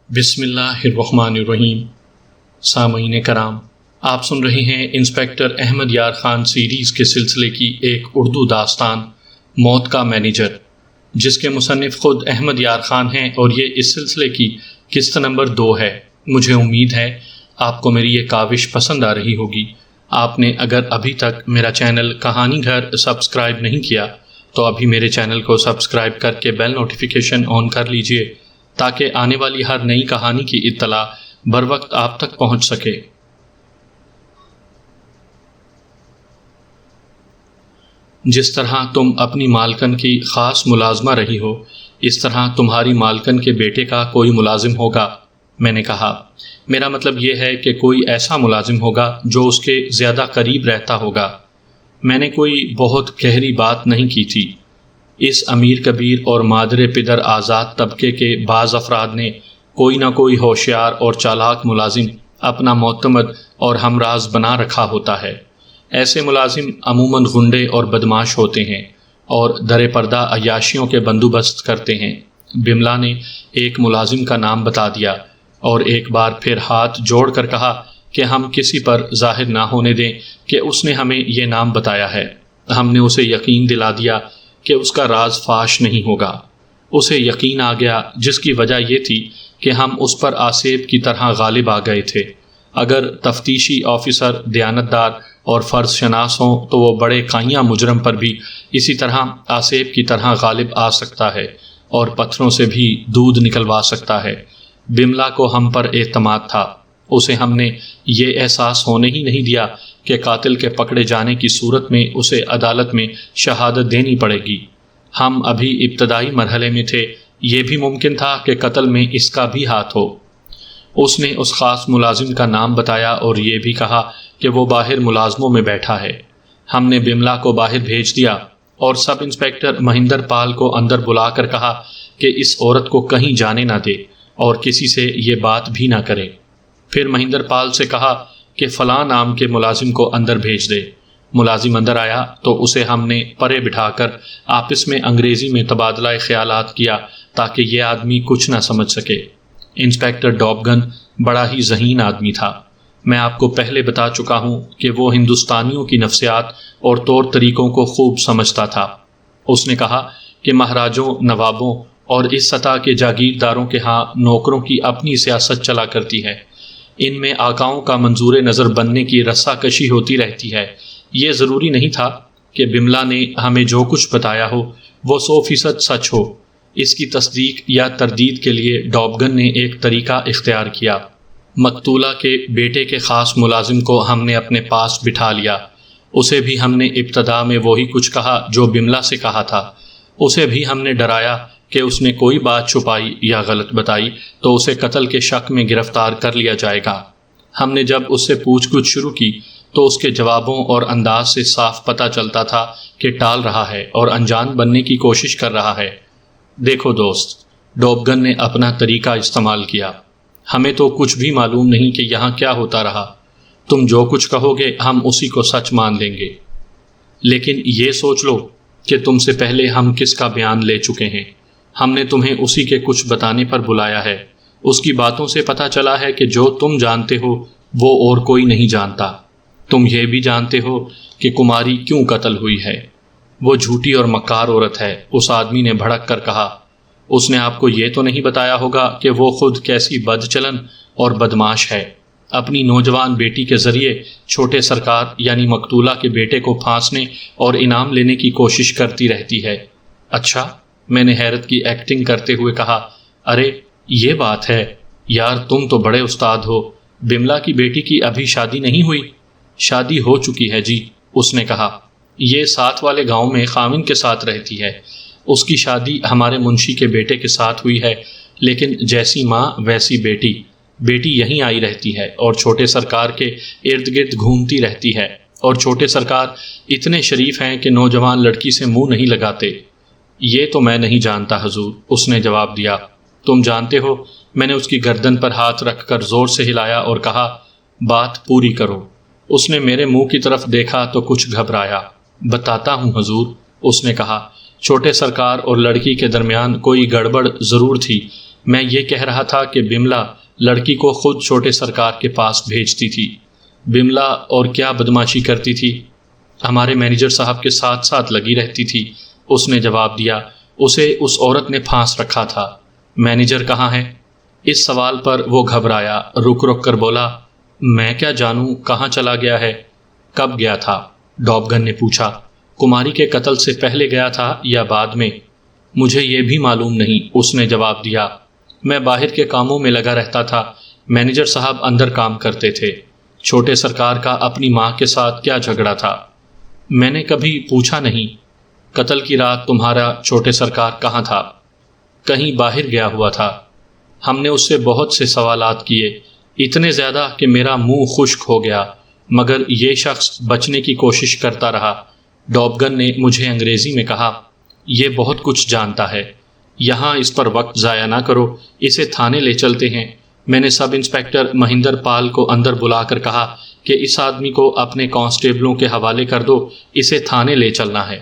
بسم اللہ الرحمن الرحیم۔ سامعین کرام، آپ سن رہے ہیں انسپیکٹر احمد یار خان سیریز کے سلسلے کی ایک اردو داستان موت کا مینیجر، جس کے مصنف خود احمد یار خان ہیں، اور یہ اس سلسلے کی قسط نمبر 2 ہے۔ مجھے امید ہے آپ کو میری یہ کاوش پسند آ رہی ہوگی۔ آپ نے اگر ابھی تک میرا چینل کہانی گھر سبسکرائب نہیں کیا تو ابھی میرے چینل کو سبسکرائب کر کے بیل نوٹیفیکیشن آن کر لیجئے، تاکہ آنے والی ہر نئی کہانی کی اطلاع بروقت آپ تک پہنچ سکے۔ جس طرح تم اپنی مالکن کی خاص ملازمہ رہی ہو، اس طرح تمہاری مالکن کے بیٹے کا کوئی ملازم ہوگا۔ میں نے کہا، میرا مطلب یہ ہے کہ کوئی ایسا ملازم ہوگا جو اس کے زیادہ قریب رہتا ہوگا۔ میں نے کوئی بہت گہری بات نہیں کی تھی۔ اس امیر کبیر اور مادر پدر آزاد طبقے کے بعض افراد نے کوئی نہ کوئی ہوشیار اور چالاک ملازم اپنا معتمد اور ہمراز بنا رکھا ہوتا ہے۔ ایسے ملازم عموماً غنڈے اور بدماش ہوتے ہیں اور در پردہ عیاشیوں کے بندوبست کرتے ہیں۔ بملا نے ایک ملازم کا نام بتا دیا اور ایک بار پھر ہاتھ جوڑ کر کہا کہ ہم کسی پر ظاہر نہ ہونے دیں کہ اس نے ہمیں یہ نام بتایا ہے۔ ہم نے اسے یقین دلا دیا کہ اس کا راز فاش نہیں ہوگا۔ اسے یقین آ گیا، جس کی وجہ یہ تھی کہ ہم اس پر آسیب کی طرح غالب آ گئے تھے۔ اگر تفتیشی آفیسر دیانتدار اور فرض شناس ہوں تو وہ بڑے قائیاں مجرم پر بھی اسی طرح آسیب کی طرح غالب آ سکتا ہے اور پتھروں سے بھی دودھ نکلوا سکتا ہے۔ بملا کو ہم پر اعتماد تھا۔ اسے ہم نے یہ احساس ہونے ہی نہیں دیا کہ قاتل کے پکڑے جانے کی صورت میں اسے عدالت میں شہادت دینی پڑے گی۔ ہم ابھی ابتدائی مرحلے میں تھے، یہ بھی ممکن تھا کہ قتل میں اس کا بھی ہاتھ ہو۔ اس نے اس خاص ملازم کا نام بتایا اور یہ بھی کہا کہ وہ باہر ملازموں میں بیٹھا ہے۔ ہم نے بملا کو باہر بھیج دیا اور سب انسپیکٹر مہندر پال کو اندر بلا کر کہا کہ اس عورت کو کہیں جانے نہ دے اور کسی سے یہ بات بھی نہ کرے۔ پھر مہندر پال سے کہا کہ فلاں نام کے ملازم کو اندر بھیج دے۔ ملازم اندر آیا تو اسے ہم نے پرے بٹھا کر آپس میں انگریزی میں تبادلہ خیالات کیا تاکہ یہ آدمی کچھ نہ سمجھ سکے۔ انسپیکٹر ڈوبگن بڑا ہی ذہین آدمی تھا۔ میں آپ کو پہلے بتا چکا ہوں کہ وہ ہندوستانیوں کی نفسیات اور طور طریقوں کو خوب سمجھتا تھا۔ اس نے کہا کہ مہاراجوں، نوابوں اور اس سطح کے جاگیرداروں کے ہاں نوکروں کی اپنی سیاست چلا کرتی ہے۔ ان میں آقاؤں کا منظور نظر بننے کی رسا کشی ہوتی رہتی ہے۔ یہ ضروری نہیں تھا کہ بملا نے ہمیں جو کچھ بتایا ہو وہ 100% سچ ہو۔ اس کی تصدیق یا تردید کے لیے ڈوبگن نے ایک طریقہ اختیار کیا۔ مقتولہ کے بیٹے کے خاص ملازم کو ہم نے اپنے پاس بٹھا لیا۔ اسے بھی ہم نے ابتدا میں وہی کچھ کہا جو بملا سے کہا تھا۔ اسے بھی ہم نے ڈرایا کہ اس نے کوئی بات چھپائی یا غلط بتائی تو اسے قتل کے شک میں گرفتار کر لیا جائے گا۔ ہم نے جب اس سے پوچھ گچھ شروع کی تو اس کے جوابوں اور انداز سے صاف پتہ چلتا تھا کہ ٹال رہا ہے اور انجان بننے کی کوشش کر رہا ہے۔ دیکھو دوست، ڈوبگن نے اپنا طریقہ استعمال کیا۔ ہمیں تو کچھ بھی معلوم نہیں کہ یہاں کیا ہوتا رہا۔ تم جو کچھ کہو گے ہم اسی کو سچ مان لیں گے، لیکن یہ سوچ لو کہ تم سے پہلے ہم کس کا بیان لے چکے ہیں۔ ہم نے تمہیں اسی کے کچھ بتانے پر بلایا ہے۔ اس کی باتوں سے پتہ چلا ہے کہ جو تم جانتے ہو وہ اور کوئی نہیں جانتا۔ تم یہ بھی جانتے ہو کہ کماری کیوں قتل ہوئی ہے۔ وہ جھوٹی اور مکار عورت ہے، اس آدمی نے بھڑک کر کہا۔ اس نے آپ کو یہ تو نہیں بتایا ہوگا کہ وہ خود کیسی بد چلن اور بدماش ہے۔ اپنی نوجوان بیٹی کے ذریعے چھوٹے سرکار یعنی مقتولہ کے بیٹے کو پھانسنے اور انعام لینے کی کوشش کرتی رہتی ہے۔ اچھا، میں نے حیرت کی ایکٹنگ کرتے ہوئے کہا، ارے یہ بات ہے یار، تم تو بڑے استاد ہو۔ بملا کی بیٹی کی ابھی شادی نہیں ہوئی؟ شادی ہو چکی ہے جی، اس نے کہا۔ یہ ساتھ والے گاؤں میں خاوند کے ساتھ رہتی ہے۔ اس کی شادی ہمارے منشی کے بیٹے کے ساتھ ہوئی ہے، لیکن جیسی ماں ویسی بیٹی۔ بیٹی یہیں آئی رہتی ہے اور چھوٹے سرکار کے ارد گرد گھومتی رہتی ہے، اور چھوٹے سرکار اتنے شریف ہیں کہ نوجوان لڑکی سے منہ نہیں لگاتے۔ یہ تو میں نہیں جانتا حضور، اس نے جواب دیا۔ تم جانتے ہو؟ میں نے اس کی گردن پر ہاتھ رکھ کر زور سے ہلایا اور کہا، بات پوری کرو۔ اس نے میرے منہ کی طرف دیکھا تو کچھ گھبرایا۔ بتاتا ہوں حضور، اس نے کہا۔ چھوٹے سرکار اور لڑکی کے درمیان کوئی گڑبڑ ضرور تھی، میں یہ کہہ رہا تھا کہ بملا لڑکی کو خود چھوٹے سرکار کے پاس بھیجتی تھی۔ بملا اور کیا بدماشی کرتی تھی؟ ہمارے مینیجر صاحب کے ساتھ ساتھ لگی رہتی تھی۔ اس نے جواب دیا، اسے اس عورت نے پھانس رکھا تھا۔ مینیجر کہاں ہے؟ اس سوال پر وہ گھبرایا، رک رک کر بولا، میں کیا جانوں کہاں چلا گیا ہے؟ کب گیا تھا؟ ڈوبگن نے پوچھا۔ کماری کے قتل سے پہلے گیا تھا یا بعد میں؟ مجھے یہ بھی معلوم نہیں، اس نے جواب دیا۔ میں باہر کے کاموں میں لگا رہتا تھا، مینیجر صاحب اندر کام کرتے تھے۔ چھوٹے سرکار کا اپنی ماں کے ساتھ کیا جھگڑا تھا؟ میں نے کبھی پوچھا نہیں۔ قتل کی رات تمہارا چھوٹے سرکار کہاں تھا؟ کہیں باہر گیا ہوا تھا۔ ہم نے اس سے بہت سے سوالات کیے، اتنے زیادہ کہ میرا منہ خشک ہو گیا، مگر یہ شخص بچنے کی کوشش کرتا رہا۔ ڈوبگن نے مجھے انگریزی میں کہا، یہ بہت کچھ جانتا ہے، یہاں اس پر وقت ضائع نہ کرو، اسے تھانے لے چلتے ہیں۔ میں نے سب انسپیکٹر مہندر پال کو اندر بلا کر کہا کہ اس آدمی کو اپنے کانسٹیبلوں کے حوالے کر دو، اسے تھانے لے چلنا ہے۔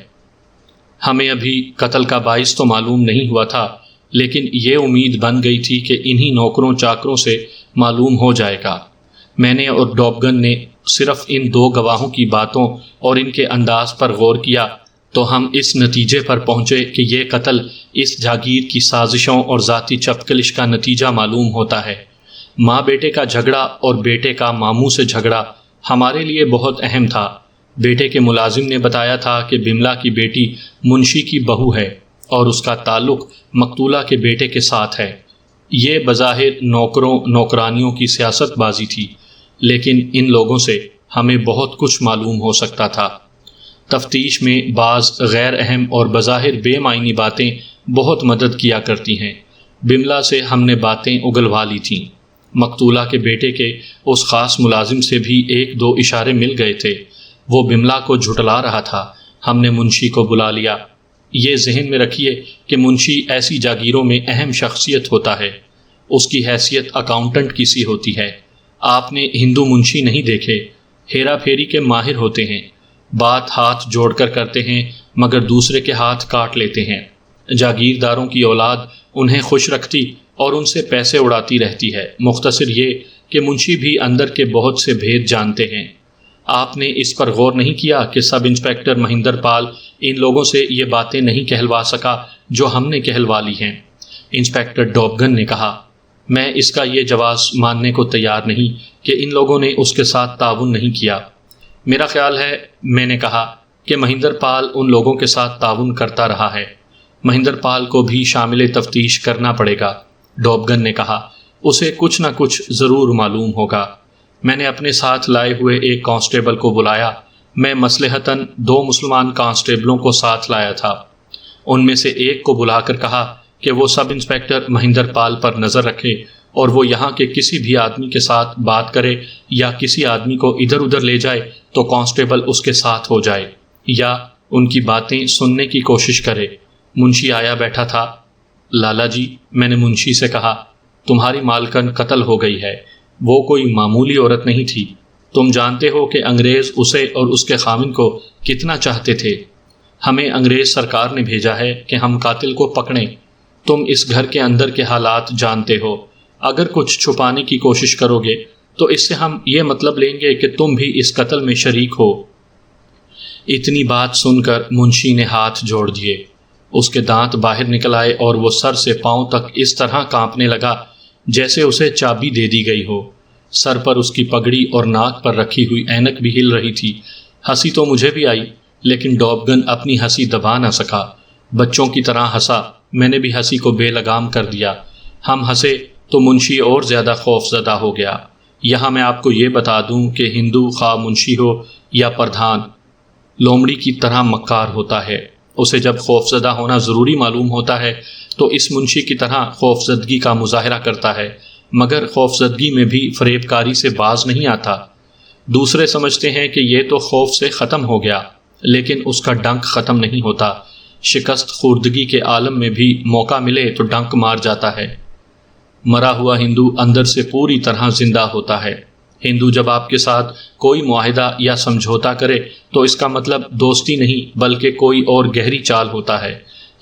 ہمیں ابھی قتل کا باعث تو معلوم نہیں ہوا تھا، لیکن یہ امید بن گئی تھی کہ انہی نوکروں چاکروں سے معلوم ہو جائے گا۔ میں نے اور ڈوبگن نے صرف ان دو گواہوں کی باتوں اور ان کے انداز پر غور کیا تو ہم اس نتیجے پر پہنچے کہ یہ قتل اس جاگیر کی سازشوں اور ذاتی چپکلش کا نتیجہ معلوم ہوتا ہے۔ ماں بیٹے کا جھگڑا اور بیٹے کا ماموں سے جھگڑا ہمارے لیے بہت اہم تھا۔ بیٹے کے ملازم نے بتایا تھا کہ بملا کی بیٹی منشی کی بہو ہے اور اس کا تعلق مقتولہ کے بیٹے کے ساتھ ہے۔ یہ بظاہر نوکروں نوکرانیوں کی سیاست بازی تھی، لیکن ان لوگوں سے ہمیں بہت کچھ معلوم ہو سکتا تھا۔ تفتیش میں بعض غیر اہم اور بظاہر بے معنی باتیں بہت مدد کیا کرتی ہیں۔ بملا سے ہم نے باتیں اگلوا لی تھیں۔ مقتولہ کے بیٹے کے اس خاص ملازم سے بھی ایک دو اشارے مل گئے تھے۔ وہ بملا کو جھٹلا رہا تھا۔ ہم نے منشی کو بلا لیا۔ یہ ذہن میں رکھیے کہ منشی ایسی جاگیروں میں اہم شخصیت ہوتا ہے۔ اس کی حیثیت اکاؤنٹنٹ کی سی ہوتی ہے۔ آپ نے ہندو منشی نہیں دیکھے، ہیرا پھیری کے ماہر ہوتے ہیں، بات ہاتھ جوڑ کر کرتے ہیں مگر دوسرے کے ہاتھ کاٹ لیتے ہیں۔ جاگیرداروں کی اولاد انہیں خوش رکھتی اور ان سے پیسے اڑاتی رہتی ہے۔ مختصر یہ کہ منشی بھی اندر کے بہت سے بھید جانتے ہیں۔ آپ نے اس پر غور نہیں کیا کہ سب انسپیکٹر مہندر پال ان لوگوں سے یہ باتیں نہیں کہلوا سکا جو ہم نے کہلوا لی ہیں؟ انسپیکٹر ڈوبگن نے کہا۔ میں اس کا یہ جواز ماننے کو تیار نہیں کہ ان لوگوں نے اس کے ساتھ تعاون نہیں کیا۔ میرا خیال ہے، میں نے کہا، کہ مہندر پال ان لوگوں کے ساتھ تعاون کرتا رہا ہے۔ مہندر پال کو بھی شامل تفتیش کرنا پڑے گا، ڈوبگن نے کہا۔ اسے کچھ نہ کچھ ضرور معلوم ہوگا۔ میں نے اپنے ساتھ لائے ہوئے ایک کانسٹیبل کو بلایا۔ میں مصلحتاً 2 مسلمان کانسٹیبلوں کو ساتھ لایا تھا۔ ان میں سے ایک کو بلا کر کہا کہ وہ سب انسپیکٹر مہندر پال پر نظر رکھے اور وہ یہاں کے کسی بھی آدمی کے ساتھ بات کرے یا کسی آدمی کو ادھر ادھر لے جائے تو کانسٹیبل اس کے ساتھ ہو جائے یا ان کی باتیں سننے کی کوشش کرے۔ منشی آیا بیٹھا تھا۔ لالا جی، میں نے منشی سے کہا، تمہاری مالکن قتل ہو گئی ہے۔ وہ کوئی معمولی عورت نہیں تھی۔ تم جانتے ہو کہ انگریز اسے اور اس کے خامن کو کتنا چاہتے تھے۔ ہمیں انگریز سرکار نے بھیجا ہے کہ ہم قاتل کو پکڑیں۔ تم اس گھر کے اندر کے حالات جانتے ہو۔ اگر کچھ چھپانے کی کوشش کرو گے تو اس سے ہم یہ مطلب لیں گے کہ تم بھی اس قتل میں شریک ہو۔ اتنی بات سن کر منشی نے ہاتھ جوڑ دیے۔ اس کے دانت باہر نکل آئے اور وہ سر سے پاؤں تک اس طرح کانپنے لگا جیسے اسے چابی دے دی گئی ہو۔ سر پر اس کی پگڑی اور ناک پر رکھی ہوئی اینک بھی ہل رہی تھی۔ ہنسی تو مجھے بھی آئی، لیکن ڈوبگن اپنی ہنسی دبا نہ سکا۔ بچوں کی طرح ہنسا۔ میں نے بھی ہنسی کو بے لگام کر دیا۔ ہم ہنسے تو منشی اور زیادہ خوف زدہ ہو گیا۔ یہاں میں آپ کو یہ بتا دوں کہ ہندو خواہ منشی ہو یا پردھان، لومڑی کی طرح مکار ہوتا ہے۔ اسے جب خوف زدہ ہونا ضروری معلوم ہوتا ہے تو اس منشی کی طرح خوف زدگی کا مظاہرہ کرتا ہے، مگر خوف زدگی میں بھی فریب کاری سے باز نہیں آتا۔ دوسرے سمجھتے ہیں کہ یہ تو خوف سے ختم ہو گیا، لیکن اس کا ڈنک ختم نہیں ہوتا۔ شکست خوردگی کے عالم میں بھی موقع ملے تو ڈنک مار جاتا ہے۔ مرا ہوا ہندو اندر سے پوری طرح زندہ ہوتا ہے۔ ہندو جب آپ کے ساتھ کوئی معاہدہ یا سمجھوتا کرے تو اس کا مطلب دوستی نہیں بلکہ کوئی اور گہری چال ہوتا ہے۔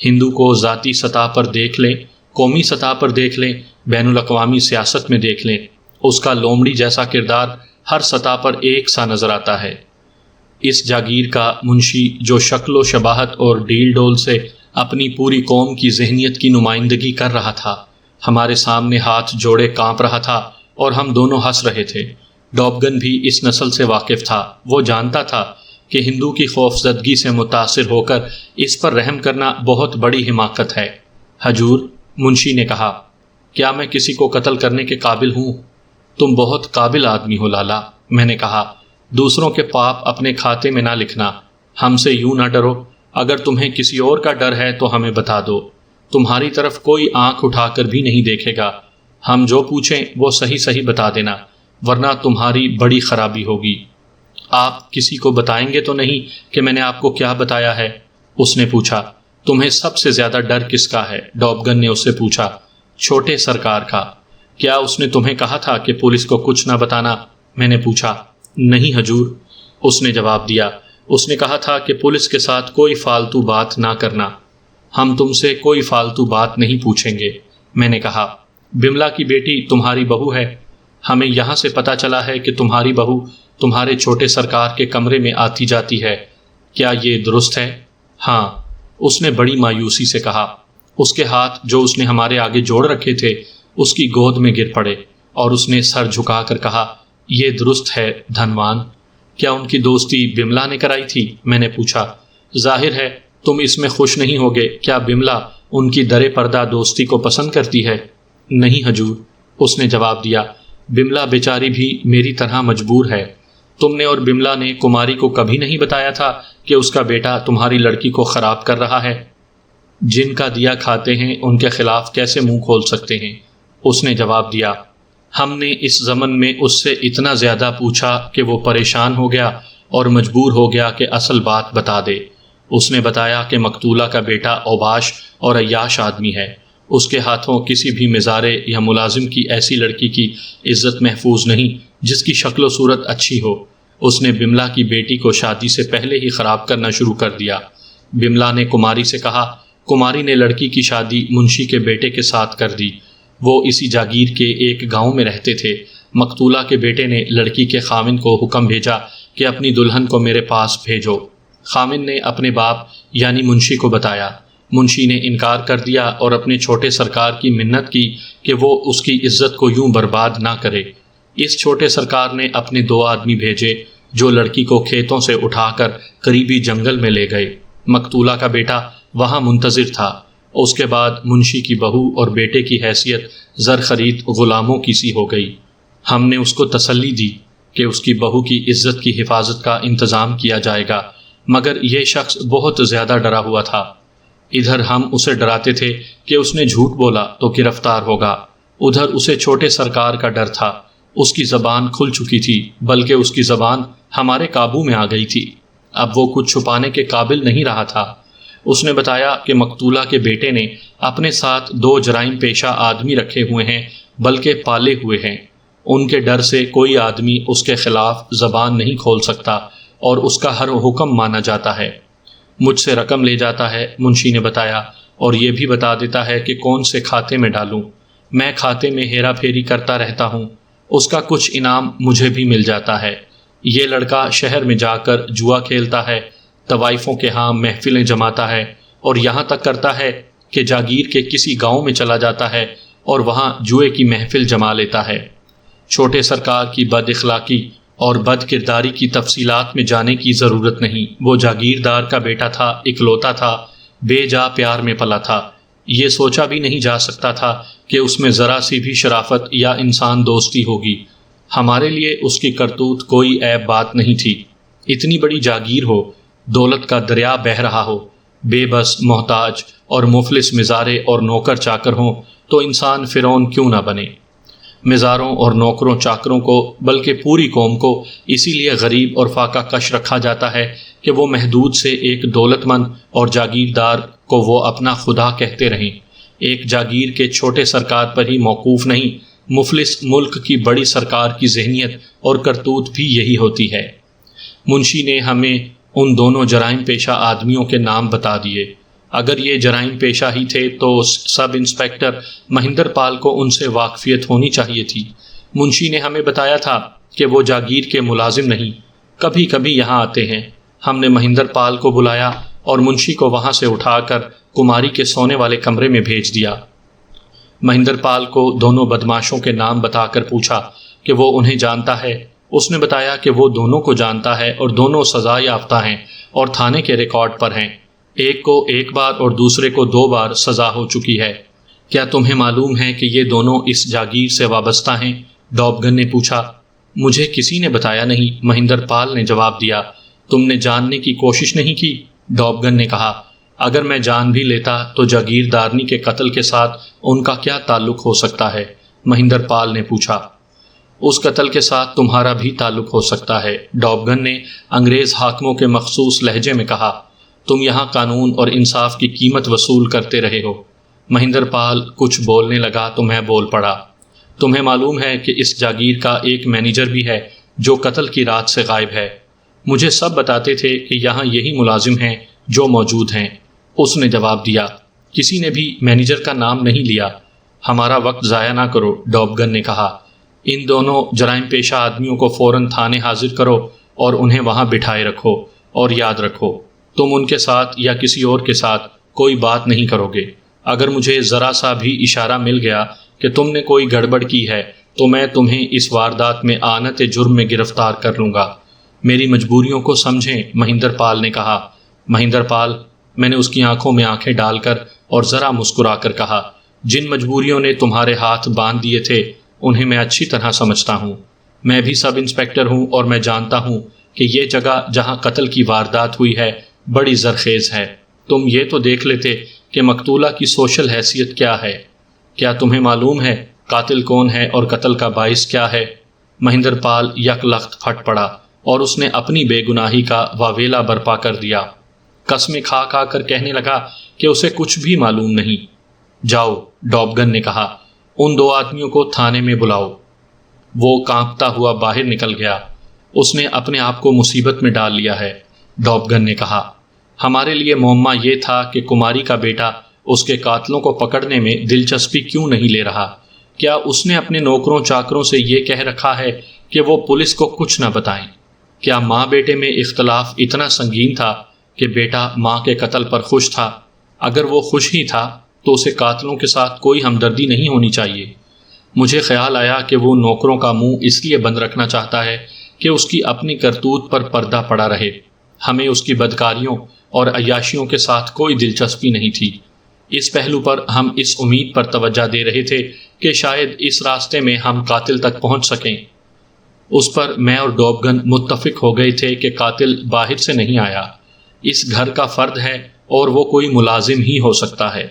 ہندو کو ذاتی سطح پر دیکھ لیں، قومی سطح پر دیکھ لیں، بین الاقوامی سیاست میں دیکھ لیں، اس کا لومڑی جیسا کردار ہر سطح پر ایک سا نظر آتا ہے۔ اس جاگیر کا منشی جو شکل و شباہت اور ڈیل ڈول سے اپنی پوری قوم کی ذہنیت کی نمائندگی کر رہا تھا، ہمارے سامنے ہاتھ جوڑے کانپ رہا تھا اور ہم دونوں ہنس رہے تھے۔ ڈوبگن بھی اس نسل سے واقف تھا۔ وہ جانتا تھا کہ ہندو کی خوفزدگی سے متاثر ہو کر اس پر رحم کرنا بہت بڑی حماقت ہے۔ حضور، منشی نے کہا، کیا میں کسی کو قتل کرنے کے قابل ہوں؟ تم بہت قابل آدمی ہو لالا، میں نے کہا۔ دوسروں کے پاپ اپنے کھاتے میں نہ لکھنا، ہم سے یوں نہ ڈرو۔ اگر تمہیں کسی اور کا ڈر ہے تو ہمیں بتا دو، تمہاری طرف کوئی آنکھ اٹھا کر بھی نہیں دیکھے گا۔ ہم جو پوچھیں وہ صحیح صحیح بتا دینا، ورنہ تمہاری بڑی خرابی ہوگی۔ آپ کسی کو بتائیں گے تو نہیں کہ میں نے آپ کو کیا بتایا ہے؟ اس نے پوچھا۔ تمہیں سب سے زیادہ ڈر کس کا ہے؟ ڈوبگن نے اس سے پوچھا۔ چھوٹے سرکار کا۔ کیا اس نے تمہیں کہا تھا کہ پولیس کو کچھ نہ بتانا؟ میں نے پوچھا۔ نہیں حضور، اس نے جواب دیا۔ اس نے کہا تھا کہ پولیس کے ساتھ کوئی فالتو بات نہ کرنا۔ ہم تم سے کوئی فالتو بات نہیں پوچھیں گے، میں نے کہا۔ بملا کی بیٹی تمہاری بہو ہے؟ ہمیں یہاں سے پتہ چلا ہے کہ تمہاری بہو تمہارے چھوٹے سرکار کے کمرے میں آتی جاتی ہے، کیا یہ درست ہے؟ ہاں، اس نے بڑی مایوسی سے کہا۔ اس کے ہاتھ جو اس نے ہمارے آگے جوڑ رکھے تھے اس کی گود میں گر پڑے اور اس نے سر جھکا کر کہا، یہ درست ہے دھنوان۔ کیا ان کی دوستی بملا نے کرائی تھی؟ میں نے پوچھا۔ ظاہر ہے تم اس میں خوش نہیں ہوگے۔ کیا بملا ان کی درے پردہ دوستی کو پسند کرتی ہے؟ نہیں حضور، اس نے جواب دیا۔ بملا بیچاری بھی میری طرح مجبور ہے۔ تم نے اور بملا نے کماری کو کبھی نہیں بتایا تھا کہ اس کا بیٹا تمہاری لڑکی کو خراب کر رہا ہے؟ جن کا دیا کھاتے ہیں ان کے خلاف کیسے منہ کھول سکتے ہیں؟ اس نے جواب دیا۔ ہم نے اس ضمن میں اس سے اتنا زیادہ پوچھا کہ وہ پریشان ہو گیا اور مجبور ہو گیا کہ اصل بات بتا دے۔ اس نے بتایا کہ مقتولہ کا بیٹا اوباش اور عیاش آدمی ہے، اس کے ہاتھوں کسی بھی مزارے یا ملازم کی ایسی لڑکی کی عزت محفوظ نہیں جس کی شکل و صورت اچھی ہو۔ اس نے بملا کی بیٹی کو شادی سے پہلے ہی خراب کرنا شروع کر دیا۔ بملا نے کماری سے کہا، کماری نے لڑکی کی شادی منشی کے بیٹے کے ساتھ کر دی۔ وہ اسی جاگیر کے ایک گاؤں میں رہتے تھے۔ مقتولہ کے بیٹے نے لڑکی کے خاوند کو حکم بھیجا کہ اپنی دلہن کو میرے پاس بھیجو۔ خاوند نے اپنے باپ یعنی منشی کو بتایا۔ منشی نے انکار کر دیا اور اپنے چھوٹے سرکار کی منت کی کہ وہ اس کی عزت کو یوں برباد نہ کرے۔ اس چھوٹے سرکار نے اپنے 2 آدمی بھیجے جو لڑکی کو کھیتوں سے اٹھا کر قریبی جنگل میں لے گئے۔ مقتولہ کا بیٹا وہاں منتظر تھا۔ اس کے بعد منشی کی بہو اور بیٹے کی حیثیت زر خرید غلاموں کی سی ہو گئی۔ ہم نے اس کو تسلی دی کہ اس کی بہو کی عزت کی حفاظت کا انتظام کیا جائے گا، مگر یہ شخص بہت زیادہ ڈرا ہوا تھا۔ ادھر ہم اسے ڈراتے تھے کہ اس نے جھوٹ بولا تو گرفتار ہوگا، ادھر اسے چھوٹے سرکار کا ڈر تھا۔ اس کی زبان کھل چکی تھی، بلکہ اس کی زبان ہمارے قابو میں آ گئی تھی۔ اب وہ کچھ چھپانے کے قابل نہیں رہا تھا۔ اس نے بتایا کہ مقتولہ کے بیٹے نے اپنے ساتھ 2 جرائم پیشہ آدمی رکھے ہوئے ہیں، بلکہ پالے ہوئے ہیں۔ ان کے ڈر سے کوئی آدمی اس کے خلاف زبان نہیں کھول سکتا اور اس کا ہر حکم مانا جاتا ہے۔ مجھ سے رقم لے جاتا ہے، منشی نے بتایا، اور یہ بھی بتا دیتا ہے کہ کون سے کھاتے میں ڈالوں۔ میں کھاتے میں ہیرا پھیری کرتا رہتا ہوں، اس کا کچھ انعام مجھے بھی مل جاتا ہے۔ یہ لڑکا شہر میں جا کر جوا کھیلتا ہے، طوائفوں کے ہاں محفلیں جماتا ہے، اور یہاں تک کرتا ہے کہ جاگیر کے کسی گاؤں میں چلا جاتا ہے اور وہاں جوئے کی محفل جما لیتا ہے۔ چھوٹے سرکار کی بد اخلاقی اور بد کرداری کی تفصیلات میں جانے کی ضرورت نہیں۔ وہ جاگیردار کا بیٹا تھا، اکلوتا تھا، بے جا پیار میں پلا تھا۔ یہ سوچا بھی نہیں جا سکتا تھا کہ اس میں ذرا سی بھی شرافت یا انسان دوستی ہوگی۔ ہمارے لیے اس کی کرتوت کوئی عیب بات نہیں تھی۔ اتنی بڑی جاگیر ہو، دولت کا دریا بہہ رہا ہو، بے بس، محتاج اور مفلس مزارے اور نوکر چاکر ہوں تو انسان فرعون کیوں نہ بنے؟ مزاروں اور نوکروں چاکروں کو، بلکہ پوری قوم کو اسی لیے غریب اور فاقہ کش رکھا جاتا ہے کہ وہ محدود سے ایک دولت مند اور جاگیردار کو وہ اپنا خدا کہتے رہیں۔ ایک جاگیر کے چھوٹے سرکار پر ہی موقوف نہیں، مفلس ملک کی بڑی سرکار کی ذہنیت اور کرتوت بھی یہی ہوتی ہے۔ منشی نے ہمیں ان دونوں جرائم پیشہ آدمیوں کے نام بتا دیے۔ اگر یہ جرائم پیشہ ہی تھے تو سب انسپیکٹر مہندر پال کو ان سے واقفیت ہونی چاہیے تھی۔ منشی نے ہمیں بتایا تھا کہ وہ جاگیر کے ملازم نہیں، کبھی کبھی یہاں آتے ہیں۔ ہم نے مہندر پال کو بلایا اور منشی کو وہاں سے اٹھا کر کماری کے سونے والے کمرے میں بھیج دیا۔ مہندر پال کو دونوں بدماشوں کے نام بتا کر پوچھا کہ وہ انہیں جانتا ہے۔ اس نے بتایا کہ وہ دونوں کو جانتا ہے اور دونوں سزا یافتہ ہیں اور تھانے کے ریکارڈ پر ہیں۔ ایک کو 1 بار اور دوسرے کو 2 بار سزا ہو چکی ہے۔ کیا تمہیں معلوم ہے کہ یہ دونوں اس جاگیر سے وابستہ ہیں؟ ڈابگن نے پوچھا۔ مجھے کسی نے بتایا نہیں، مہندر پال نے جواب دیا۔ تم نے جاننے کی کوشش نہیں کی؟ ڈابگن نے کہا۔ اگر میں جان بھی لیتا تو جاگیردارنی کے قتل کے ساتھ ان کا کیا تعلق ہو سکتا ہے؟ مہندر پال نے پوچھا۔ اس قتل کے ساتھ تمہارا بھی تعلق ہو سکتا ہے، ڈابگن نے انگریز حاکموں کے مخصوص لہجے میں کہا۔ تم یہاں قانون اور انصاف کی قیمت وصول کرتے رہے ہو۔ مہندر پال کچھ بولنے لگا تو میں بول پڑا۔ تمہیں معلوم ہے کہ اس جاگیر کا ایک مینیجر بھی ہے جو قتل کی رات سے غائب ہے۔ مجھے سب بتاتے تھے کہ یہاں یہی ملازم ہیں جو موجود ہیں، اس نے جواب دیا۔ کسی نے بھی مینیجر کا نام نہیں لیا۔ ہمارا وقت ضائع نہ کرو، ڈابگن نے کہا۔ ان دونوں جرائم پیشہ آدمیوں کو فوراً تھانے حاضر کرو اور انہیں وہاں بٹھائے رکھو، اور یاد رکھو تم ان کے ساتھ یا کسی اور کے ساتھ کوئی بات نہیں کرو گے۔ اگر مجھے ذرا سا بھی اشارہ مل گیا کہ تم نے کوئی گڑبڑ کی ہے تو میں تمہیں اس واردات میں آنت جرم میں گرفتار کر لوں گا۔ میری مجبوریوں کو سمجھیں، مہندر پال نے کہا۔ مہندر پال، میں نے اس کی آنکھوں میں آنکھیں ڈال کر اور ذرا مسکرا کر کہا، جن مجبوریوں نے تمہارے ہاتھ باندھ دیے تھے انہیں میں اچھی طرح سمجھتا ہوں۔ میں بھی سب انسپیکٹر ہوں اور میں جانتا ہوں کہ یہ جگہ جہاں قتل کی واردات ہوئی ہے بڑی زرخیز ہے۔ تم یہ تو دیکھ لیتے کہ مقتولہ کی سوشل حیثیت کیا ہے۔ کیا تمہیں معلوم ہے قاتل کون ہے اور قتل کا باعث کیا ہے؟ مہندر پال یک لخت پھٹ پڑا اور اس نے اپنی بے گناہی کا واویلا برپا کر دیا۔ قسمیں کھا کھا کر کہنے لگا کہ اسے کچھ بھی معلوم نہیں۔ جاؤ، ڈابگن نے کہا، ان 2 آدمیوں کو تھانے میں بلاؤ۔ وہ کانپتا ہوا باہر نکل گیا۔ اس نے اپنے آپ کو مصیبت میں ڈال لیا ہے، ڈابگن نے کہا۔ ہمارے لیے معمہ یہ تھا کہ کماری کا بیٹا اس کے قاتلوں کو پکڑنے میں دلچسپی کیوں نہیں لے رہا؟ کیا اس نے اپنے نوکروں چاکروں سے یہ کہہ رکھا ہے کہ وہ پولیس کو کچھ نہ بتائیں؟ کیا ماں بیٹے میں اختلاف اتنا سنگین تھا کہ بیٹا ماں کے قتل پر خوش تھا؟ اگر وہ خوش ہی تھا تو اسے قاتلوں کے ساتھ کوئی ہمدردی نہیں ہونی چاہیے۔ مجھے خیال آیا کہ وہ نوکروں کا منہ اس لیے بند رکھنا چاہتا ہے کہ اس کی اپنی کرتوت پر پردہ پڑا رہے۔ ہمیں اس کی بدکاریوں اور عیاشیوں کے ساتھ کوئی دلچسپی نہیں تھی۔ اس پہلو پر ہم اس امید پر توجہ دے رہے تھے کہ شاید اس راستے میں ہم قاتل تک پہنچ سکیں۔ اس پر میں اور ڈابگن متفق ہو گئے تھے کہ قاتل باہر سے نہیں آیا، اس گھر کا فرد ہے اور وہ کوئی ملازم ہی ہو سکتا ہے۔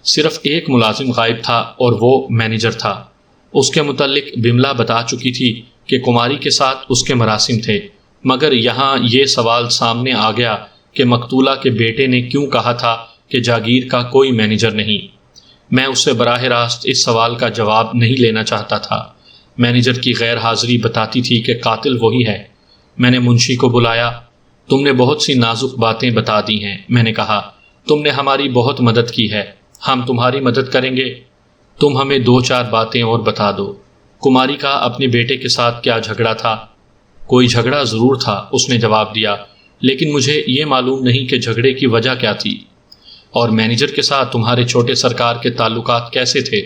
صرف ایک ملازم غائب تھا اور وہ مینیجر تھا۔ اس کے متعلق بملا بتا چکی تھی کہ کماری کے ساتھ اس کے مراسم تھے، مگر یہاں یہ سوال سامنے آ گیا کہ مقتولہ کے بیٹے نے کیوں کہا تھا کہ جاگیر کا کوئی مینیجر نہیں۔ میں اس سے براہ راست اس سوال کا جواب نہیں لینا چاہتا تھا۔ مینیجر کی غیر حاضری بتاتی تھی کہ قاتل وہی ہے۔ میں نے منشی کو بلایا۔ تم نے بہت سی نازک باتیں بتا دی ہیں، میں نے کہا۔ تم نے ہماری بہت مدد کی ہے، ہم تمہاری مدد کریں گے۔ تم ہمیں 2-4 باتیں اور بتا دو۔ کماری کا اپنے بیٹے کے ساتھ کیا جھگڑا تھا؟ کوئی جھگڑا ضرور تھا، اس نے جواب دیا، لیکن مجھے یہ معلوم نہیں کہ جھگڑے کی وجہ کیا تھی۔ اور مینیجر کے ساتھ تمہارے چھوٹے سرکار کے تعلقات کیسے تھے؟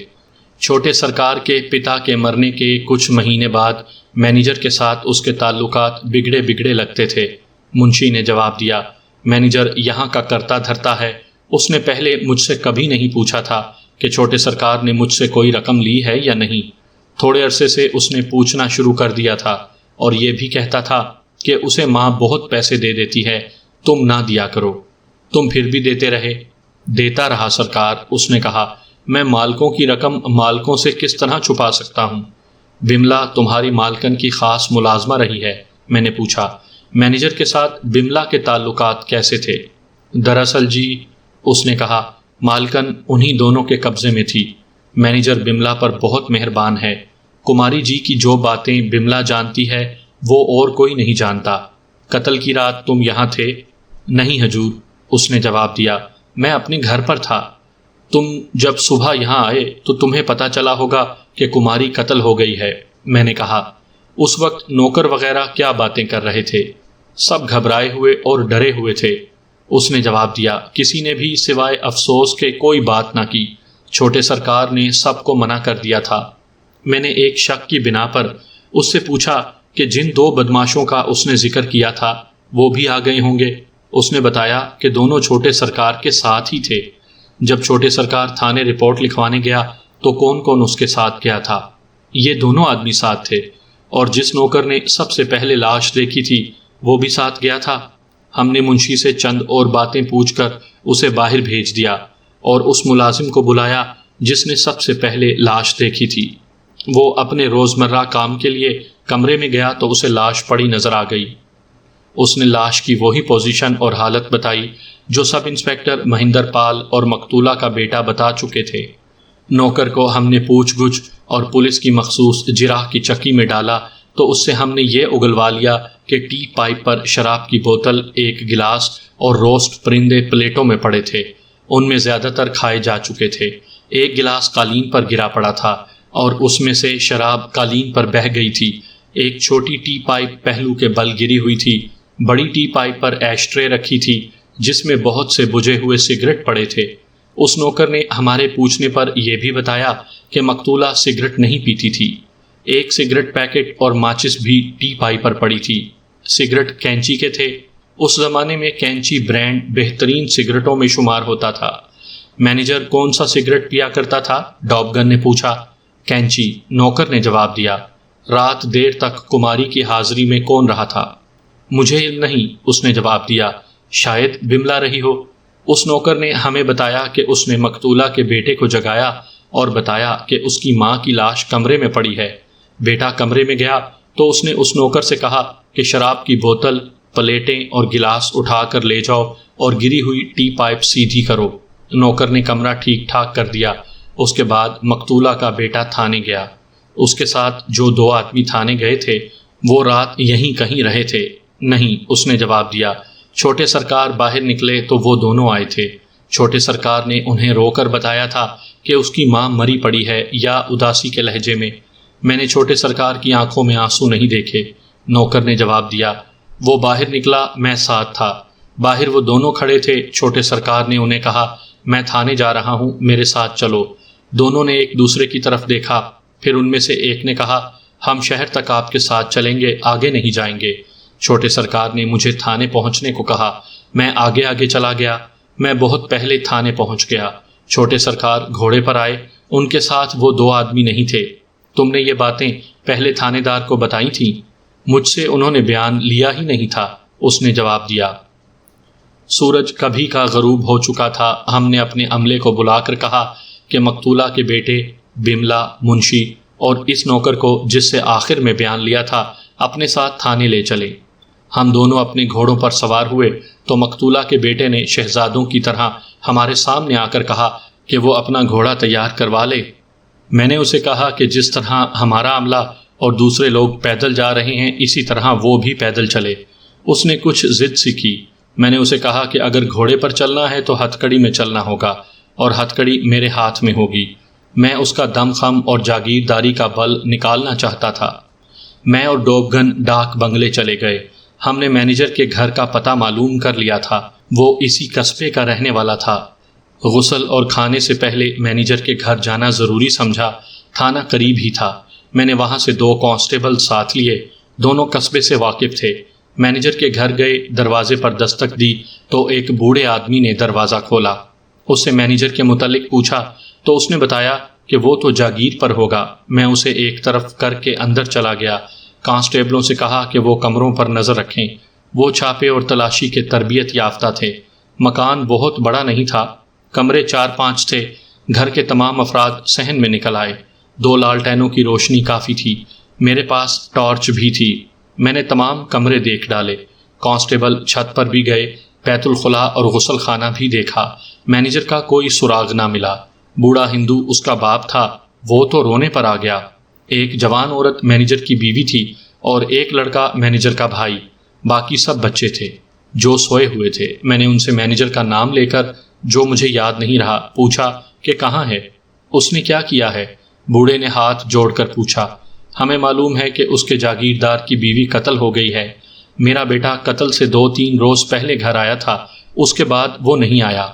چھوٹے سرکار کے پتا کے مرنے کے کچھ مہینے بعد مینیجر کے ساتھ اس کے تعلقات بگڑے لگتے تھے، منشی نے جواب دیا۔ مینیجر یہاں کا کرتا دھرتا ہے، اس نے پہلے مجھ سے کبھی نہیں پوچھا تھا کہ چھوٹے سرکار نے مجھ سے کوئی رقم لی ہے یا نہیں۔ تھوڑے عرصے سے اس نے پوچھنا شروع کر دیا تھا اور یہ بھی کہتا تھا کہ اسے ماں بہت پیسے دے دیتی ہے، تم نہ دیا کرو۔ تم پھر بھی دیتے رہے؟ دیتا رہا سرکار، اس نے کہا۔ میں مالکوں کی رقم مالکوں سے کس طرح چھپا سکتا ہوں؟ بملا تمہاری مالکن کی خاص ملازمہ رہی ہے، میں نے پوچھا۔ مینیجر کے ساتھ بملا کے تعلقات کیسے تھے؟ دراصل جی، اس نے کہا، مالکن انہی دونوں کے قبضے میں تھی۔ مینیجر بملا پر بہت مہربان ہے۔ کماری جی کی جو باتیں بملا جانتی ہے وہ اور کوئی نہیں جانتا۔ قتل کی رات تم یہاں تھے؟ نہیں حضور، اس نے جواب دیا۔ میں اپنے گھر پر تھا. تم جب صبح یہاں آئے تو تمہیں پتہ چلا ہوگا کہ کماری قتل ہو گئی ہے. میں نے کہا. اس وقت نوکر وغیرہ کیا باتیں کر رہے تھے؟ سب گھبرائے ہوئے اور ڈرے ہوئے تھے. اس نے جواب دیا. کسی نے بھی سوائے افسوس کے کوئی بات نہ کی. چھوٹے سرکار نے سب کو منع کر دیا تھا. میں نے ایک شک کی بنا پر اس سے پوچھا کہ جن 2 بدماشوں کا اس نے ذکر کیا تھا وہ بھی آ گئے ہوں گے. اس نے بتایا کہ دونوں چھوٹے سرکار کے ساتھ ہی تھے. جب چھوٹے سرکار تھانے رپورٹ لکھوانے گیا تو کون کون اس کے ساتھ گیا تھا؟ یہ دونوں آدمی ساتھ تھے، اور جس نوکر نے سب سے پہلے لاش دیکھی تھی وہ بھی ساتھ گیا تھا. ہم نے منشی سے چند اور باتیں پوچھ کر اسے باہر بھیج دیا اور اس ملازم کو بلایا جس نے سب سے پہلے لاش دیکھی تھی. وہ اپنے روزمرہ کام کے لیے کمرے میں گیا تو اسے لاش پڑی نظر آ گئی. اس نے لاش کی وہی پوزیشن اور حالت بتائی جو سب انسپیکٹر مہندر پال اور مقتولہ کا بیٹا بتا چکے تھے. نوکر کو ہم نے پوچھ گچھ اور پولیس کی مخصوص جراح کی چکی میں ڈالا تو اس سے ہم نے یہ اگلوا لیا کہ ٹی پائپ پر شراب کی بوتل، ایک گلاس اور روسٹ پرندے پلیٹوں میں پڑے تھے. ان میں زیادہ تر کھائے جا چکے تھے. ایک گلاس قالین پر گرا پڑا تھا اور اس میں سے شراب قالین پر بہہ گئی تھی. ایک چھوٹی ٹی پائپ پہلو کے بل گری ہوئی تھی. بڑی ٹی پائپ پر ایش ٹرے رکھی تھی جس میں بہت سے بجھے ہوئے سگریٹ پڑے تھے. اس نوکر نے ہمارے پوچھنے پر یہ بھی بتایا کہ مقتولہ سگریٹ نہیں پیتی تھی. ایک سگریٹ پیکٹ اور ماچس بھی ٹی پائپ پر پڑی تھی. سگریٹ کینچی کے تھے. اس زمانے میں کینچی برانڈ بہترین سگریٹوں میں شمار ہوتا تھا. مینیجر کون سا سگریٹ پیا کرتا تھا؟ ڈاپ گن نے پوچھا. کینچی، نوکر نے جواب دیا. رات دیر تک کماری کی حاضری میں کون رہا تھا؟ مجھے علم نہیں، اس نے جواب دیا. شاید بملا رہی ہو. اس نوکر نے ہمیں بتایا کہ اس نے مقتولہ کے بیٹے کو جگایا اور بتایا کہ اس کی ماں کی لاش کمرے میں پڑی ہے. بیٹا کمرے میں گیا تو اس نے اس نوکر سے کہا کہ شراب کی بوتل، پلیٹیں اور گلاس اٹھا کر لے جاؤ اور گری ہوئی ٹی پائپ سیدھی کرو. نوکر نے کمرہ ٹھیک ٹھاک کر دیا. اس کے بعد مقتولہ کا بیٹا تھانے گیا. اس کے ساتھ جو 2 آدمی تھانے گئے تھے وہ رات یہیں کہیں رہے تھے. نہیں، اس نے جواب دیا. چھوٹے سرکار باہر نکلے تو وہ دونوں آئے تھے. چھوٹے سرکار نے انہیں رو کر بتایا تھا کہ اس کی ماں مری پڑی ہے، یا اداسی کے لہجے میں. میں نے چھوٹے سرکار کی آنکھوں میں آنسو نہیں دیکھے. نوکر نے جواب دیا. وہ باہر نکلا، میں ساتھ تھا. باہر وہ دونوں کھڑے تھے. چھوٹے سرکار نے انہیں کہا میں تھانے جا رہا ہوں، میرے ساتھ چلو. دونوں نے ایک دوسرے کی طرف دیکھا. پھر ان میں سے ایک نے کہا ہم شہر تک آپ کے ساتھ چلیں گے، آگے نہیں جائیں گے. چھوٹے سرکار نے مجھے تھانے پہنچنے کو کہا. میں آگے آگے چلا گیا. میں بہت پہلے تھانے پہنچ گیا. چھوٹے سرکار گھوڑے پر آئے. ان کے ساتھ وہ 2 آدمی نہیں تھے. تم نے یہ باتیں پہلے تھانے دار کو بتائی تھیں؟ مجھ سے انہوں نے بیان لیا ہی نہیں تھا، اس نے جواب دیا. سورج کبھی کا غروب ہو چکا تھا. ہم نے اپنے عملے کو بلا کر کہا کہ مقتولہ کے بیٹے، بملا، منشی اور اس نوکر کو جس سے آخر میں بیان لیا تھا اپنے ساتھ تھانے لے چلے. ہم دونوں اپنے گھوڑوں پر سوار ہوئے تو مقتولہ کے بیٹے نے شہزادوں کی طرح ہمارے سامنے آ کر کہا کہ وہ اپنا گھوڑا تیار کروا لے. میں نے اسے کہا کہ جس طرح ہمارا عملہ اور دوسرے لوگ پیدل جا رہے ہیں اسی طرح وہ بھی پیدل چلے. اس نے کچھ ضد سی کی. میں نے اسے کہا کہ اگر گھوڑے پر چلنا ہے تو ہتھ کڑی میں چلنا ہوگا اور ہتھ کڑی میرے ہاتھ میں ہوگی. میں اس کا دم خم اور جاگیرداری کا بل نکالنا چاہتا تھا. میں اور ڈوب گن ڈاک بنگلے چلے گئے. ہم نے مینیجر کے گھر کا پتہ معلوم کر لیا تھا. وہ اسی قصبے کا رہنے والا تھا. غسل اور کھانے سے پہلے مینیجر کے گھر جانا ضروری سمجھا. تھانہ قریب ہی تھا. میں نے وہاں سے 2 کانسٹیبل ساتھ لیے. دونوں قصبے سے واقف تھے. مینیجر کے گھر گئے. دروازے پر دستک دی تو ایک بوڑھے آدمی نے دروازہ کھولا. اس سے مینیجر کے متعلق پوچھا تو اس نے بتایا کہ وہ تو جاگیر پر ہوگا. میں اسے ایک طرف کر کے اندر چلا گیا. کانسٹیبلوں سے کہا کہ وہ کمروں پر نظر رکھیں. وہ چھاپے اور تلاشی کے تربیت یافتہ تھے. مکان بہت بڑا نہیں تھا. کمرے 4-5 تھے. گھر کے تمام افراد صحن میں نکل آئے. 2 لالٹینوں کی روشنی کافی تھی. میرے پاس ٹارچ بھی تھی. میں نے تمام کمرے دیکھ ڈالے. کانسٹیبل چھت پر بھی گئے. بیت الخلاء اور غسل خانہ بھی دیکھا. مینیجر کا کوئی سراغ نہ ملا. بوڑھا ہندو اس کا باپ تھا. وہ تو رونے پر آ گیا. ایک جوان عورت مینیجر کی بیوی تھی اور ایک لڑکا مینیجر کا بھائی. باقی سب بچے تھے جو سوئے ہوئے تھے. میں نے ان سے مینیجر کا نام لے کر جو مجھے یاد نہیں رہا، پوچھا کہ کہاں ہے؟ اس نے کیا کیا ہے؟ بوڑھے نے ہاتھ جوڑ کر پوچھا۔ ہمیں معلوم ہے کہ اس کے جاگیردار کی بیوی قتل ہو گئی ہے۔ میرا بیٹا قتل سے 2-3 روز پہلے گھر آیا تھا، اس کے بعد وہ نہیں آیا۔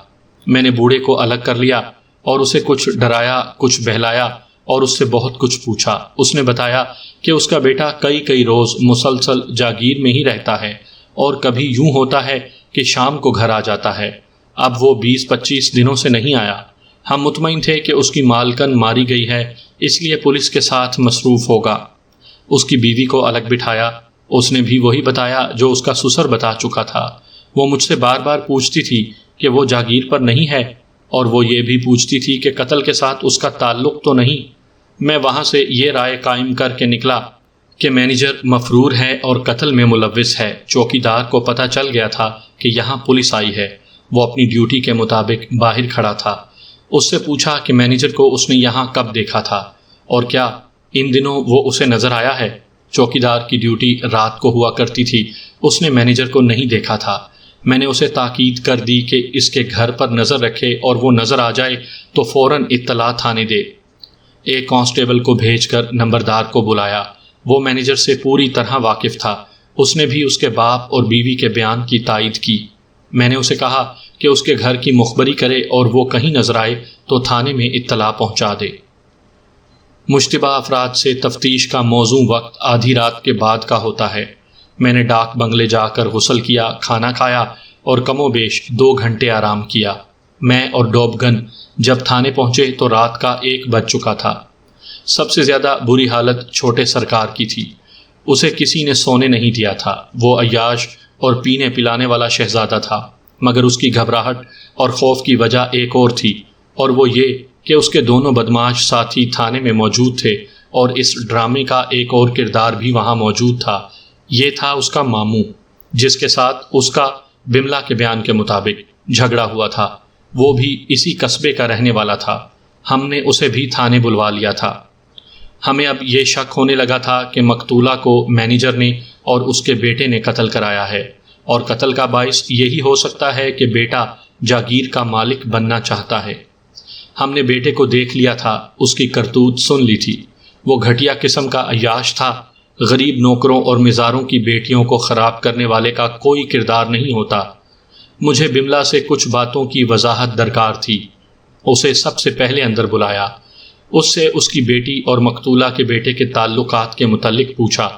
میں نے بوڑھے کو الگ کر لیا اور اسے کچھ ڈرایا، کچھ بہلایا اور اس سے بہت کچھ پوچھا۔ اس نے بتایا کہ اس کا بیٹا کئی روز مسلسل جاگیر میں ہی رہتا ہے اور کبھی یوں ہوتا ہے کہ شام کو گھر آ جاتا ہے۔ اب وہ 20-25 دنوں سے نہیں آیا۔ ہم مطمئن تھے کہ اس کی مالکن ماری گئی ہے، اس لیے پولیس کے ساتھ مصروف ہوگا۔ اس کی بیوی کو الگ بٹھایا۔ اس نے بھی وہی بتایا جو اس کا سسر بتا چکا تھا۔ وہ مجھ سے بار بار پوچھتی تھی کہ وہ جاگیر پر نہیں ہے، اور وہ یہ بھی پوچھتی تھی کہ قتل کے ساتھ اس کا تعلق تو نہیں۔ میں وہاں سے یہ رائے قائم کر کے نکلا کہ مینیجر مفرور ہے اور قتل میں ملوث ہے۔ چوکیدار کو پتہ چل گیا تھا کہ یہاں پولیس آئی ہے۔ وہ اپنی ڈیوٹی کے مطابق باہر کھڑا تھا۔ اس سے پوچھا کہ مینیجر کو اس نے یہاں کب دیکھا تھا اور کیا ان دنوں وہ اسے نظر آیا ہے؟ چوکیدار کی ڈیوٹی رات کو ہوا کرتی تھی، اس نے مینیجر کو نہیں دیکھا تھا۔ میں نے اسے تاکید کر دی کہ اس کے گھر پر نظر رکھے اور وہ نظر آ جائے تو فوراً اطلاع تھانے دے۔ ایک کانسٹیبل کو بھیج کر نمبردار کو بلایا۔ وہ مینیجر سے پوری طرح واقف تھا۔ اس نے بھی اس کے باپ اور بیوی کے بیان کی تائید کی۔ میں نے اسے کہا کہ اس کے گھر کی مخبری کرے اور وہ کہیں نظر آئے تو تھانے میں اطلاع پہنچا دے۔ مشتبہ افراد سے تفتیش کا موزوں وقت آدھی رات کے بعد کا ہوتا ہے۔ میں نے ڈاک بنگلے جا کر غسل کیا، کھانا کھایا اور کم و بیش 2 گھنٹے آرام کیا۔ میں اور ڈوبگن جب تھانے پہنچے تو رات کا 1 بج چکا تھا۔ سب سے زیادہ بری حالت چھوٹے سرکار کی تھی۔ اسے کسی نے سونے نہیں دیا تھا۔ وہ عیاش اور پینے پلانے والا شہزادہ تھا، مگر اس کی گھبراہٹ اور خوف کی وجہ ایک اور تھی، اور وہ یہ کہ اس کے دونوں بدمعاش ساتھی تھانے میں موجود تھے اور اس ڈرامے کا ایک اور کردار بھی وہاں موجود تھا۔ یہ تھا اس کا ماموں، جس کے ساتھ اس کا بملا کے بیان کے مطابق جھگڑا ہوا تھا۔ وہ بھی اسی قصبے کا رہنے والا تھا۔ ہم نے اسے بھی تھانے بلوا لیا تھا۔ ہمیں اب یہ شک ہونے لگا تھا کہ مقتولہ کو مینیجر نے اور اس کے بیٹے نے قتل کرایا ہے، اور قتل کا باعث یہی ہو سکتا ہے کہ بیٹا جاگیر کا مالک بننا چاہتا ہے۔ ہم نے بیٹے کو دیکھ لیا تھا، اس کی کرتوت سن لی تھی۔ وہ گھٹیا قسم کا عیاش تھا۔ غریب نوکروں اور مزاروں کی بیٹیوں کو خراب کرنے والے کا کوئی کردار نہیں ہوتا۔ مجھے بملا سے کچھ باتوں کی وضاحت درکار تھی۔ اسے سب سے پہلے اندر بلایا۔ اس سے اس کی بیٹی اور مقتولہ کے بیٹے کے تعلقات کے متعلق پوچھا۔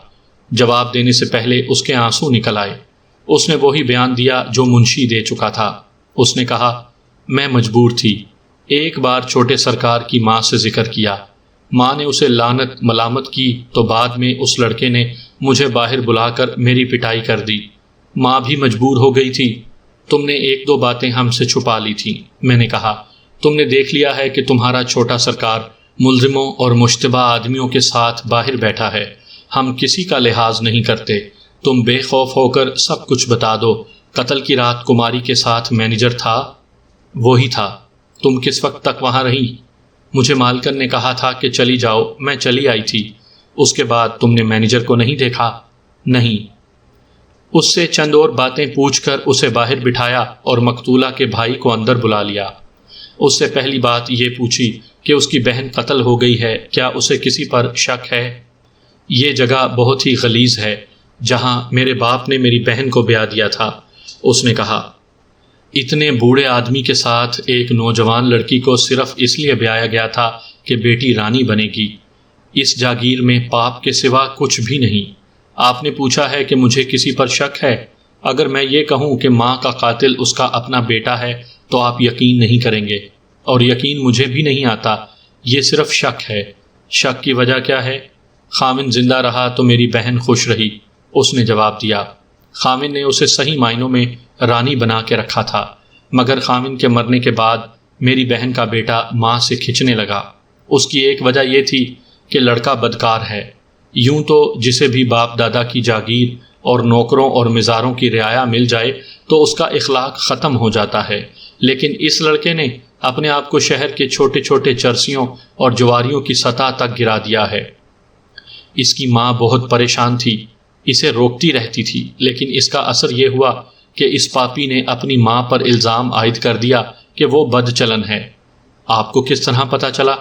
جواب دینے سے پہلے اس کے آنسو نکل آئے۔ اس نے وہی بیان دیا جو منشی دے چکا تھا۔ اس نے کہا، میں مجبور تھی۔ ایک بار چھوٹے سرکار کی ماں سے ذکر کیا۔ ماں نے اسے لعنت ملامت کی تو بعد میں اس لڑکے نے مجھے باہر بلا کر میری پٹائی کر دی۔ ماں بھی مجبور ہو گئی تھی۔ تم نے 1-2 باتیں ہم سے چھپا لی تھیں۔ میں نے کہا، تم نے دیکھ لیا ہے کہ تمہارا چھوٹا سرکار ملزموں اور مشتبہ آدمیوں کے ساتھ باہر بیٹھا ہے۔ ہم کسی کا لحاظ نہیں کرتے۔ تم بے خوف ہو کر سب کچھ بتا دو۔ قتل کی رات کماری کے ساتھ مینیجر تھا؟ وہی تھا۔ تم کس وقت تک وہاں رہی؟ مجھے مالکن نے کہا تھا کہ چلی جاؤ، میں چلی آئی تھی۔ اس کے بعد تم نے مینیجر کو نہیں دیکھا؟ نہیں۔ اس سے چند اور باتیں پوچھ کر اسے باہر بٹھایا اور مقتولہ کے بھائی کو اندر بلا لیا۔ اس سے پہلی بات یہ پوچھی کہ اس کی بہن قتل ہو گئی ہے، کیا اسے کسی پر شک ہے؟ یہ جگہ بہت ہی غلیظ ہے جہاں میرے باپ نے میری بہن کو بیاہ دیا تھا۔ اس نے کہا، اتنے بوڑھے آدمی کے ساتھ ایک نوجوان لڑکی کو صرف اس لیے بیایا گیا تھا کہ بیٹی رانی بنے گی۔ اس جاگیر میں پاپ کے سوا کچھ بھی نہیں۔ آپ نے پوچھا ہے کہ مجھے کسی پر شک ہے؟ اگر میں یہ کہوں کہ ماں کا قاتل اس کا اپنا بیٹا ہے تو آپ یقین نہیں کریں گے، اور یقین مجھے بھی نہیں آتا۔ یہ صرف شک ہے۔ شک کی وجہ کیا ہے؟ خامن زندہ رہا تو میری بہن خوش رہی۔ اس نے جواب دیا، خامن نے اسے صحیح معنوں میں رانی بنا کے رکھا تھا، مگر خامن کے مرنے کے بعد میری بہن کا بیٹا ماں سے کھنچنے لگا۔ اس کی ایک وجہ یہ تھی کہ لڑکا بدکار ہے۔ یوں تو جسے بھی باپ دادا کی جاگیر اور نوکروں اور مزاروں کی رعایا مل جائے تو اس کا اخلاق ختم ہو جاتا ہے، لیکن اس لڑکے نے اپنے آپ کو شہر کے چھوٹے چھوٹے چرسیوں اور جواریوں کی سطح تک گرا دیا ہے۔ اس کی ماں بہت پریشان تھی، اسے روکتی رہتی تھی، لیکن اس کا اثر یہ ہوا کہ اس پاپی نے اپنی ماں پر الزام عائد کر دیا کہ وہ بد چلن ہے۔ آپ کو کس طرح پتہ چلا؟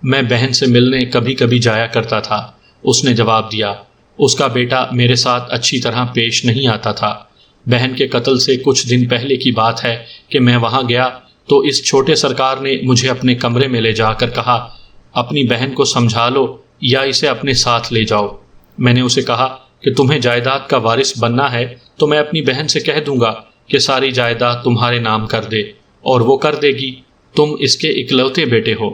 میں بہن سے ملنے کبھی کبھی جایا کرتا تھا، اس نے جواب دیا۔ اس کا بیٹا میرے ساتھ اچھی طرح پیش نہیں آتا تھا۔ بہن کے قتل سے کچھ دن پہلے کی بات ہے کہ میں وہاں گیا تو اس چھوٹے سرکار نے مجھے اپنے کمرے میں لے جا کر کہا، اپنی بہن کو سمجھا لو یا اسے اپنے ساتھ لے جاؤ۔ میں نے اسے کہا کہ تمہیں جائیداد کا وارث بننا ہے تو میں اپنی بہن سے کہہ دوں گا کہ ساری جائیداد تمہارے نام کر دے، اور وہ کر دے گی، تم اس کے اکلوتے بیٹے ہو۔